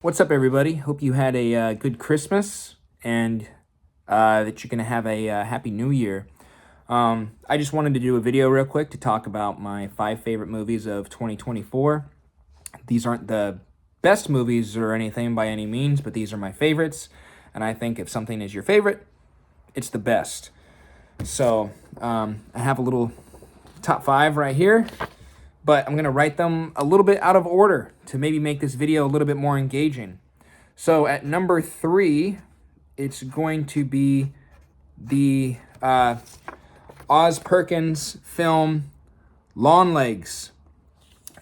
What's up, everybody? Hope you had a good Christmas and that you're going to have a happy New Year. I just wanted to do a video real quick to talk about my 5 favorite movies of 2024. These aren't the best movies or anything by any means, but these are my favorites. And I think if something is your favorite, it's the best. So I have a little top 5 right here, but I'm going to write them a little bit out of order to maybe make this video a little bit more engaging. So at number 3, it's going to be the Oz Perkins film Longlegs.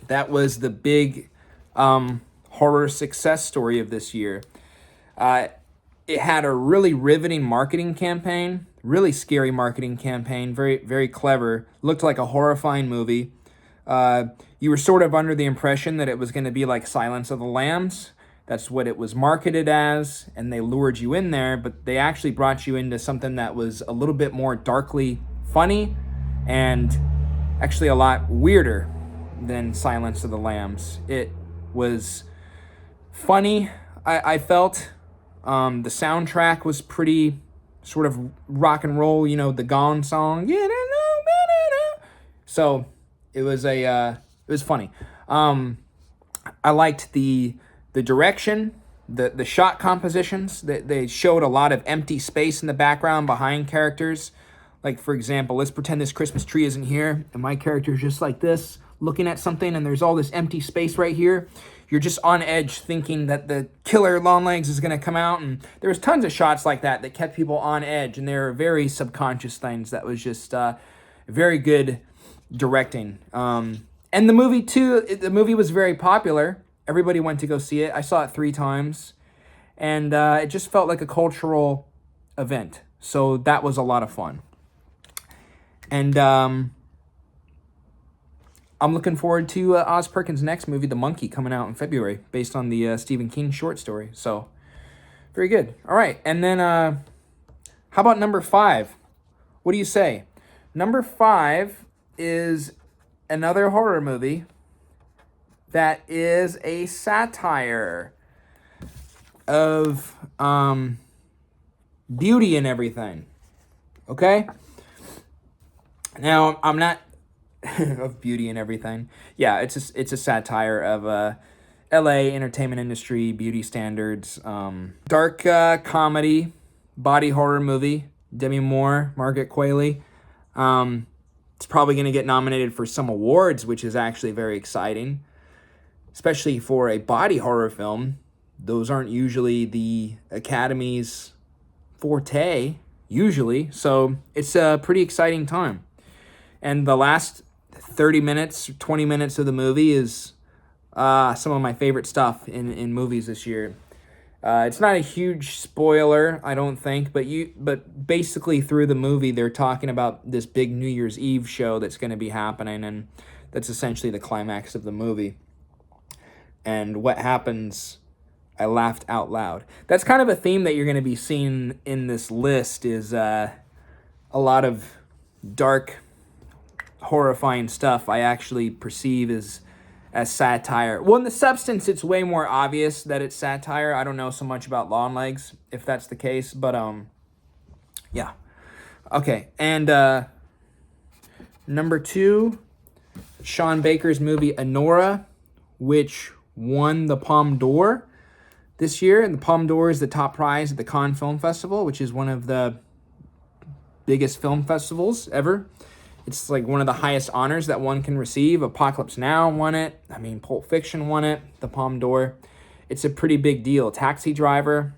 That was the big horror success story of this year. It had a really riveting marketing campaign, really scary marketing campaign, very, very clever. Looked like a horrifying movie. You were sort of under the impression that it was going to be like Silence of the Lambs. That's what it was marketed as, and they lured you in there, but they actually brought you into something that was a little bit more darkly funny and actually a lot weirder than Silence of the Lambs. It was funny, I felt. The soundtrack was pretty sort of rock and roll, the Gone song. So it was funny. I liked the direction, the shot compositions. They showed a lot of empty space in the background behind characters. Like, for example, let's pretend this Christmas tree isn't here, and my character is just like this, looking at something, and there's all this empty space right here. You're just on edge thinking that the killer Longlegs is going to come out, and there was tons of shots like that that kept people on edge, and they were very subconscious things that was just very good directing. And the movie, too, the movie was very popular. Everybody went to go see it. I saw it 3 times, and it just felt like a cultural event. So that was a lot of fun. And I'm looking forward to Oz Perkins' next movie, The Monkey, coming out in February, based on the Stephen King short story. So, very good. All right, and then how about number 5? What do you say? Number 5 is another horror movie that is a satire of beauty and everything. Okay? Now, I'm not of beauty and everything. Yeah, it's a satire of LA entertainment industry, beauty standards, dark comedy, body horror movie. Demi Moore, Margaret Qualley. It's probably going to get nominated for some awards, which is actually very exciting, especially for a body horror film. Those aren't usually the Academy's forte, usually, so it's a pretty exciting time. And the last 30 minutes, 20 minutes of the movie is some of my favorite stuff in movies this year. It's not a huge spoiler, I don't think, but basically through the movie, they're talking about this big New Year's Eve show that's going to be happening, and that's essentially the climax of the movie. And what happens, I laughed out loud. That's kind of a theme that you're going to be seeing in this list is a lot of dark, horrifying stuff I actually perceive as satire. Well, in the substance, it's way more obvious that it's satire. I don't know so much about Longlegs, if that's the case, but yeah. Okay, and number 2, Sean Baker's movie Anora, which won the Palme d'Or this year, and the Palme d'Or is the top prize at the Cannes Film Festival, which is one of the biggest film festivals ever. It's like one of the highest honors that one can receive. Apocalypse Now won it. I mean, Pulp Fiction won it, the Palme d'Or. It's a pretty big deal. Taxi Driver.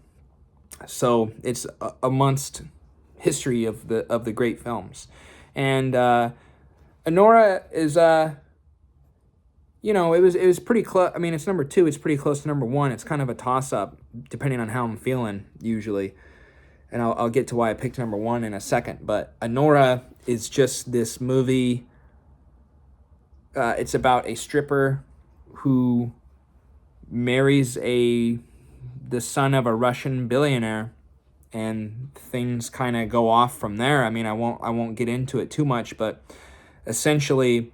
So it's amongst history of the great films. And Anora is, it was pretty close. I mean, it's number 2. It's pretty close to number 1. It's kind of a toss-up, depending on how I'm feeling, usually. And I'll get to why I picked number 1 in a second. But Anora is just this movie. It's about a stripper who marries the son of a Russian billionaire, and things kind of go off from there. I mean, I won't get into it too much, but essentially,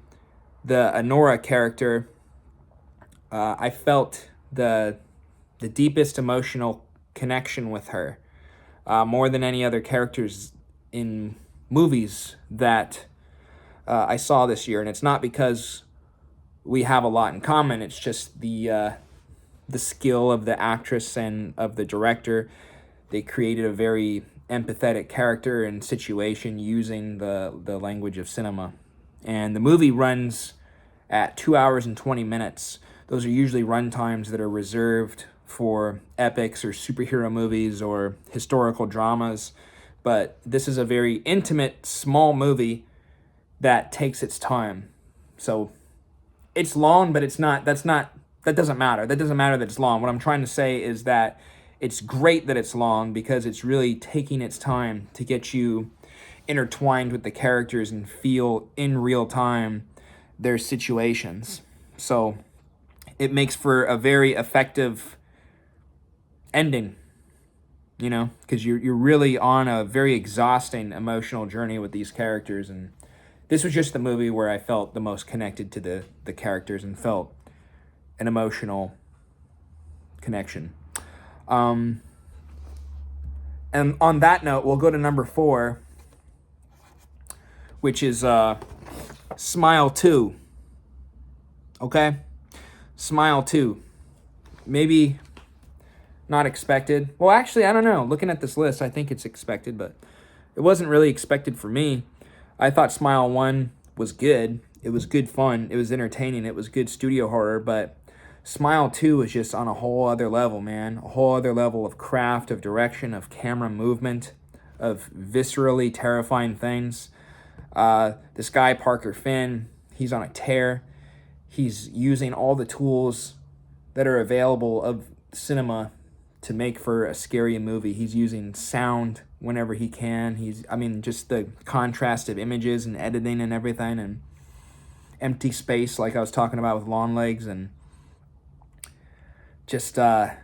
the Anora character, I felt the the deepest emotional connection with her, more than any other characters in movies that I saw this year. And it's not because we have a lot in common. It's just the skill of the actress and of the director. They created a very empathetic character and situation using the language of cinema. And the movie runs at 2 hours and 20 minutes. Those are usually run times that are reserved for epics or superhero movies or historical dramas. But this is a very intimate, small movie that takes its time. So it's long, but that doesn't matter. That doesn't matter that it's long. What I'm trying to say is that it's great that it's long because it's really taking its time to get you intertwined with the characters and feel in real time their situations. So it makes for a very effective ending, because you're really on a very exhausting emotional journey with these characters. And this was just the movie where I felt the most connected to the characters and felt an emotional connection. And on that note, we'll go to number 4, which is Smile 2. Okay? Smile 2. Maybe not expected. Well, actually, I don't know. Looking at this list, I think it's expected, but it wasn't really expected for me. I thought Smile 1 was good. It was good fun. It was entertaining. It was good studio horror, but Smile 2 is just on a whole other level, man. A whole other level of craft, of direction, of camera movement, of viscerally terrifying things. This guy, Parker Finn, he's on a tear. He's using all the tools that are available of cinema to make for a scary movie. He's using sound whenever he can. Just the contrast of images and editing and everything, and empty space like I was talking about with Longlegs, and just and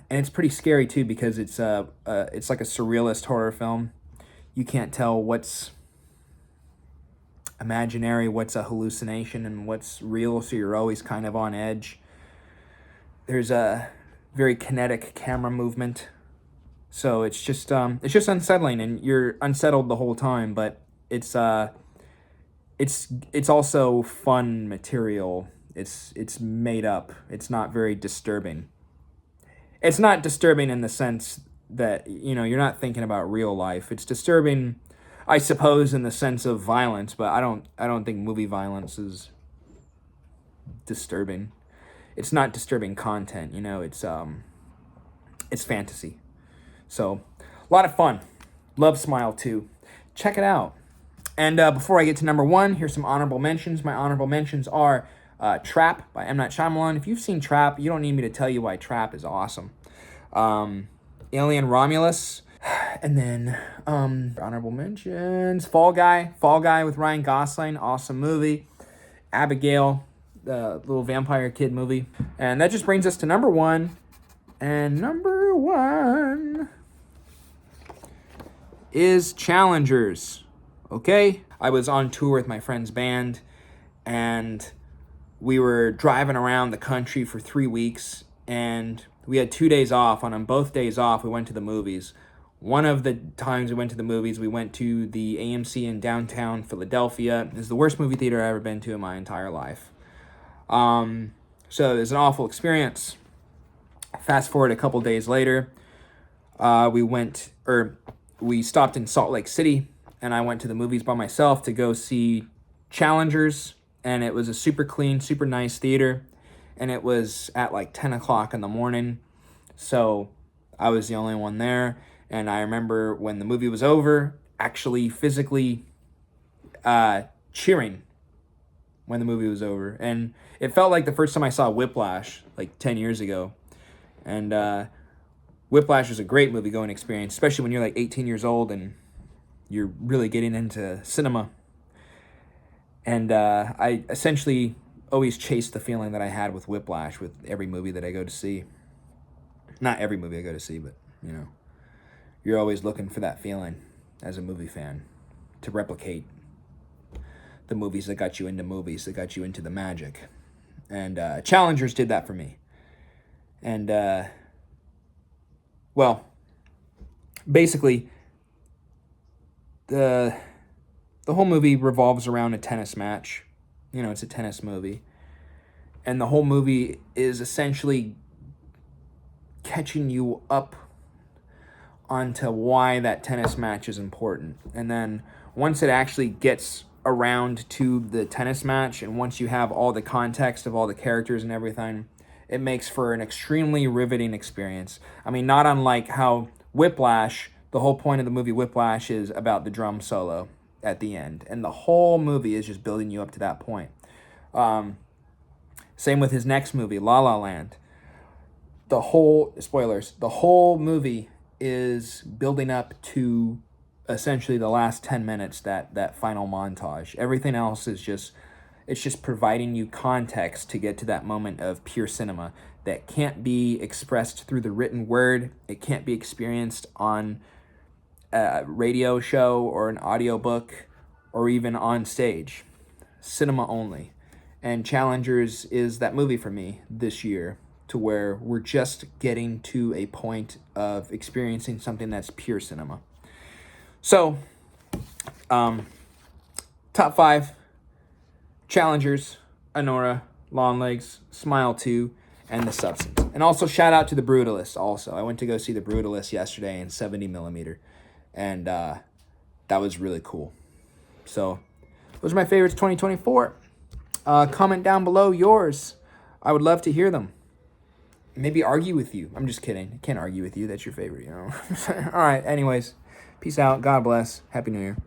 it's pretty scary too because it's like a surrealist horror film. You can't tell what's imaginary, what's a hallucination, and what's real, so you're always kind of on edge. There's a very kinetic camera movement, so it's just unsettling, and you're unsettled the whole time. But it's also fun material. It's made up. It's not very disturbing. It's not disturbing in the sense that, you're not thinking about real life. It's disturbing, I suppose, in the sense of violence, but I don't think movie violence is disturbing. It's not disturbing content, it's fantasy. So, a lot of fun. Love Smile 2. Check it out. And before I get to number 1, here's some honorable mentions. My honorable mentions are Trap by M. Night Shyamalan. If you've seen Trap, you don't need me to tell you why Trap is awesome. Alien Romulus. And then honorable mentions. Fall Guy with Ryan Gosling. Awesome movie. Abigail, the little vampire kid movie. And that just brings us to number 1. And number 1 is Challengers. Okay? I was on tour with my friend's band, and we were driving around the country for 3 weeks, and we had 2 days off. On both days off, we went to the movies. One of the times we went to the movies, we went to the AMC in downtown Philadelphia. It's the worst movie theater I've ever been to in my entire life. So it was an awful experience. Fast forward a couple days later, we stopped in Salt Lake City, and I went to the movies by myself to go see Challengers, and it was a super clean, super nice theater, and it was at like 10 o'clock in the morning, so I was the only one there. And I remember when the movie was over, actually physically cheering when the movie was over. And it felt like the first time I saw Whiplash, like 10 years ago. And Whiplash was a great movie-going experience, especially when you're like 18 years old and you're really getting into cinema. And I essentially always chase the feeling that I had with Whiplash with every movie that I go to see. Not every movie I go to see, but, you're always looking for that feeling as a movie fan to replicate the movies that got you into movies, that got you into the magic. And Challengers did that for me. And, well, basically, the whole movie revolves around a tennis match. You know, it's a tennis movie. And the whole movie is essentially catching you up onto why that tennis match is important. And then once it actually gets around to the tennis match, and once you have all the context of all the characters and everything, it makes for an extremely riveting experience. I mean, not unlike how Whiplash, the whole point of the movie Whiplash is about the drum solo at the end. And the whole movie is just building you up to that point. Same with his next movie, La La Land. The whole movie is building up to essentially the last 10 minutes, that final montage. Everything else is just providing you context to get to that moment of pure cinema that can't be expressed through the written word. It can't be experienced on a radio show or an audiobook or even on stage. Cinema only. And Challengers is that movie for me this year, to where we're just getting to a point of experiencing something that's pure cinema. So, top 5, Challengers, Anora, Long Legs, Smile 2, and The Substance. And also shout out to The Brutalist also. I went to go see The Brutalist yesterday in 70mm, and that was really cool. So, those are my favorites 2024. Comment down below yours. I would love to hear them. Maybe argue with you. I'm just kidding. I can't argue with you. That's your favorite, you know. All right. Anyways, peace out. God bless. Happy New Year.